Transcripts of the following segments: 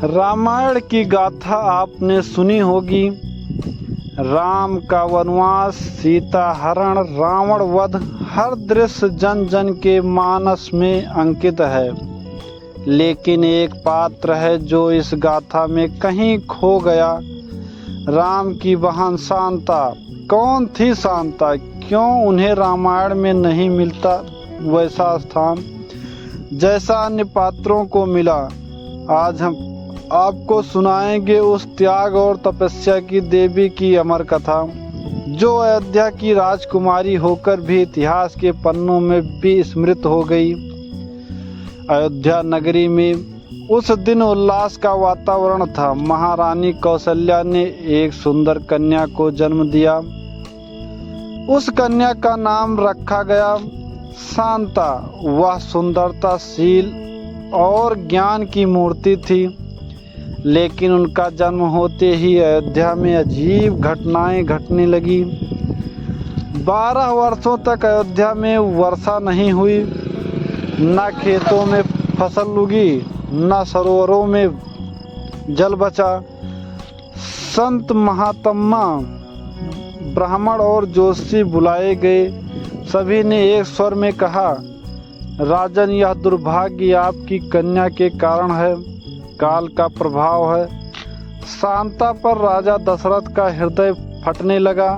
रामायण की गाथा आपने सुनी होगी। राम का वनवास, सीता हरण, रावण वध, हर दृश्य जन जन के मानस में अंकित है। लेकिन एक पात्र है जो इस गाथा में कहीं खो गया। राम की बहन शांता। कौन थी शांता? क्यों उन्हें रामायण में नहीं मिलता वैसा स्थान जैसा अन्य पात्रों को मिला? आज हम आपको सुनाएंगे उस त्याग और तपस्या की देवी की अमर कथा, जो अयोध्या की राजकुमारी होकर भी इतिहास के पन्नों में भी स्मृत हो गई। अयोध्या नगरी में उस दिन उल्लास का वातावरण था। महारानी कौशल्या ने एक सुंदर कन्या को जन्म दिया। उस कन्या का नाम रखा गया शांता। वह सुंदरता, शील और ज्ञान की मूर्ति थी। लेकिन उनका जन्म होते ही अयोध्या में अजीब घटनाएं घटने लगी। 12 वर्षों तक अयोध्या में वर्षा नहीं हुई, न खेतों में फसल उगी, न सरोवरों में जल बचा। संत, महात्मा, ब्राह्मण और जोशी बुलाए गए। सभी ने एक स्वर में कहा, राजन, यह दुर्भाग्य आपकी कन्या के कारण है। काल का प्रभाव है। शांता पर राजा दशरथ का हृदय फटने लगा।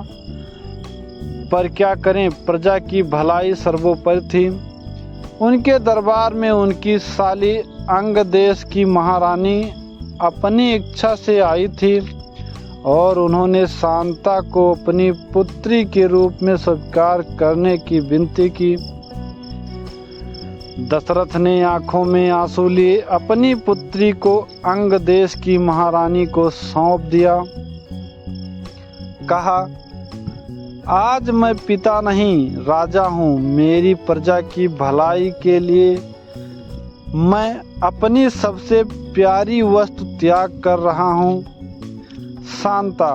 पर क्या करें, प्रजा की भलाई सर्वोपरि थी। उनके दरबार में उनकी साली अंग देश की महारानी अपनी इच्छा से आई थी और उन्होंने शांता को अपनी पुत्री के रूप में स्वीकार करने की विनती की। दशरथ ने आंखों में आंसू लिए अपनी पुत्री को अंग देश की महारानी को सौंप दिया। कहा, आज मैं पिता नहीं राजा हूँ। मेरी प्रजा की भलाई के लिए मैं अपनी सबसे प्यारी वस्तु त्याग कर रहा हूँ। शांता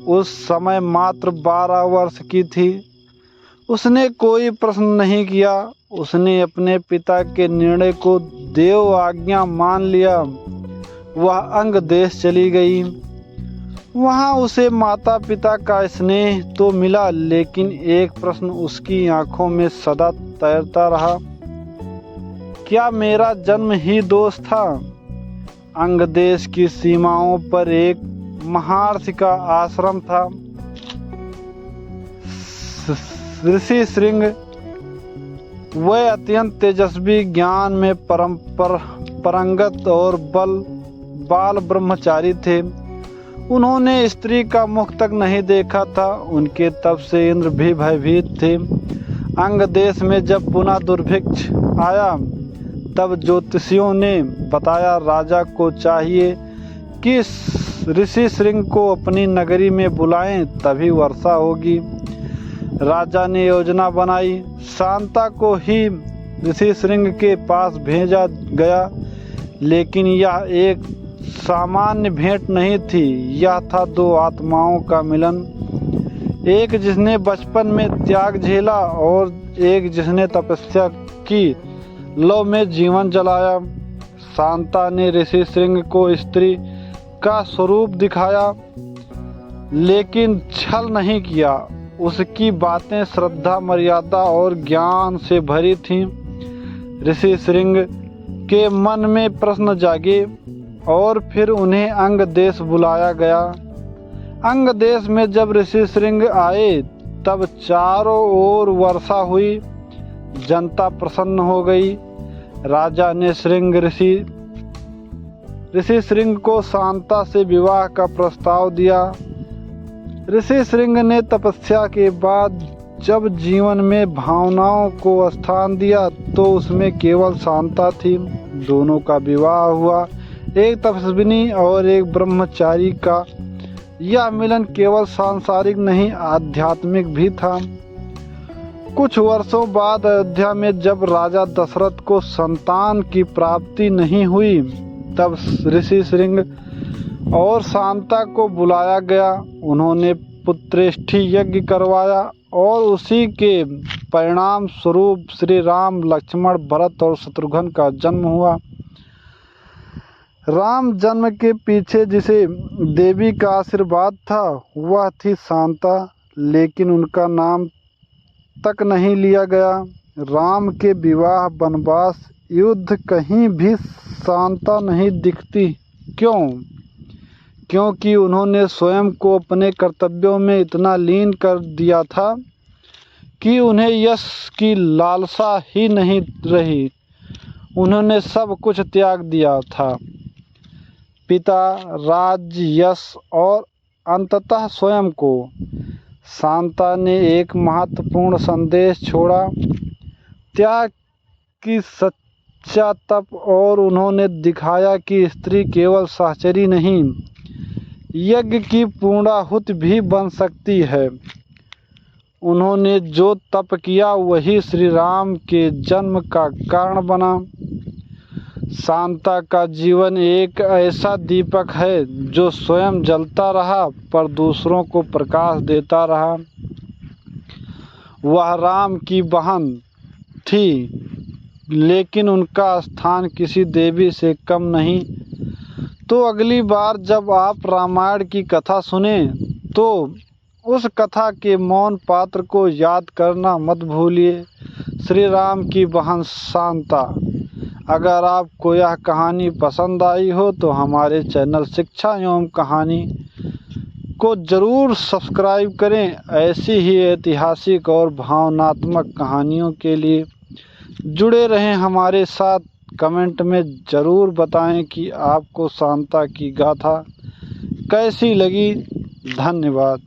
उस समय मात्र 12 वर्ष की थी। उसने कोई प्रश्न नहीं किया। उसने अपने पिता के निर्णय को देव आज्ञा मान लिया। वह अंग देश चली गई। वहां उसे माता पिता का स्नेह तो मिला, लेकिन एक प्रश्न उसकी आंखों में सदा तैरता रहा, क्या मेरा जन्म ही दोष था? अंग देश की सीमाओं पर एक महर्षि का आश्रम था। ऋषि श्रृंग, वह अत्यंत तेजस्वी, ज्ञान में परंगत और बाल ब्रह्मचारी थे। उन्होंने स्त्री का मुख तक नहीं देखा था। उनके तप से इंद्र भी भयभीत थे। अंग देश में जब पुनः दुर्भिक्ष आया, तब ज्योतिषियों ने बताया राजा को चाहिए कि ऋषि श्रृंग को अपनी नगरी में बुलाएं, तभी वर्षा होगी। राजा ने योजना बनाई। शांता को ही ऋषि श्रृंग के पास भेजा गया, लेकिन यह एक सामान्य भेंट नहीं थी। यह था 2 आत्माओं का मिलन, एक जिसने बचपन में त्याग झेला और एक जिसने तपस्या की लौ में जीवन जलाया। शांता ने ऋषि श्रृंग को स्त्री का स्वरूप दिखाया, लेकिन छल नहीं किया। उसकी बातें श्रद्धा, मर्यादा और ज्ञान से भरी थीं। ऋषि श्रृंग के मन में प्रश्न जागे और फिर उन्हें अंग देश बुलाया गया। अंग देश में जब ऋषि श्रृंग आए, तब चारों ओर वर्षा हुई। जनता प्रसन्न हो गई। राजा ने ऋषि श्रृंग को शांता से विवाह का प्रस्ताव दिया। ऋषि श्रृंग ने तपस्या के बाद जब जीवन में भावनाओं को स्थान दिया, तो उसमें केवल शांता थी। दोनों का विवाह हुआ, एक तपस्विनी और एक ब्रह्मचारी का। यह मिलन केवल सांसारिक नहीं, आध्यात्मिक भी था। कुछ वर्षों बाद अयोध्या में जब राजा दशरथ को संतान की प्राप्ति नहीं हुई, तब ऋषि श्रृंग और शांता को बुलाया गया। उन्होंने पुत्रेष्ठि यज्ञ करवाया और उसी के परिणाम स्वरूप श्री राम, लक्ष्मण, भरत और शत्रुघ्न का जन्म हुआ। राम जन्म के पीछे जिसे देवी का आशीर्वाद था वह थी शांता, लेकिन उनका नाम तक नहीं लिया गया। राम के विवाह, वनवास, युद्ध, कहीं भी शांता नहीं दिखती। क्यों? क्योंकि उन्होंने स्वयं को अपने कर्तव्यों में इतना लीन कर दिया था कि उन्हें यश की लालसा ही नहीं रही। उन्होंने सब कुछ त्याग दिया था, पिता, राज्य, यश और अंततः स्वयं को। शांता ने एक महत्वपूर्ण संदेश छोड़ा, त्याग की सच्चा तप, और उन्होंने दिखाया कि स्त्री केवल सहचरी नहीं, यज्ञ की पूर्णाहुति भी बन सकती है। उन्होंने जो तप किया वही श्री राम के जन्म का कारण बना। शांता का जीवन एक ऐसा दीपक है जो स्वयं जलता रहा पर दूसरों को प्रकाश देता रहा। वह राम की बहन थी, लेकिन उनका स्थान किसी देवी से कम नहीं। तो अगली बार जब आप रामायण की कथा सुने तो उस कथा के मौन पात्र को याद करना मत भूलिए, श्री राम की बहन शांता। अगर आपको यह कहानी पसंद आई हो तो हमारे चैनल शिक्षा एवं कहानी को ज़रूर सब्सक्राइब करें। ऐसी ही ऐतिहासिक और भावनात्मक कहानियों के लिए जुड़े रहें हमारे साथ। कमेंट में ज़रूर बताएं कि आपको शांता की गाथा कैसी लगी। धन्यवाद।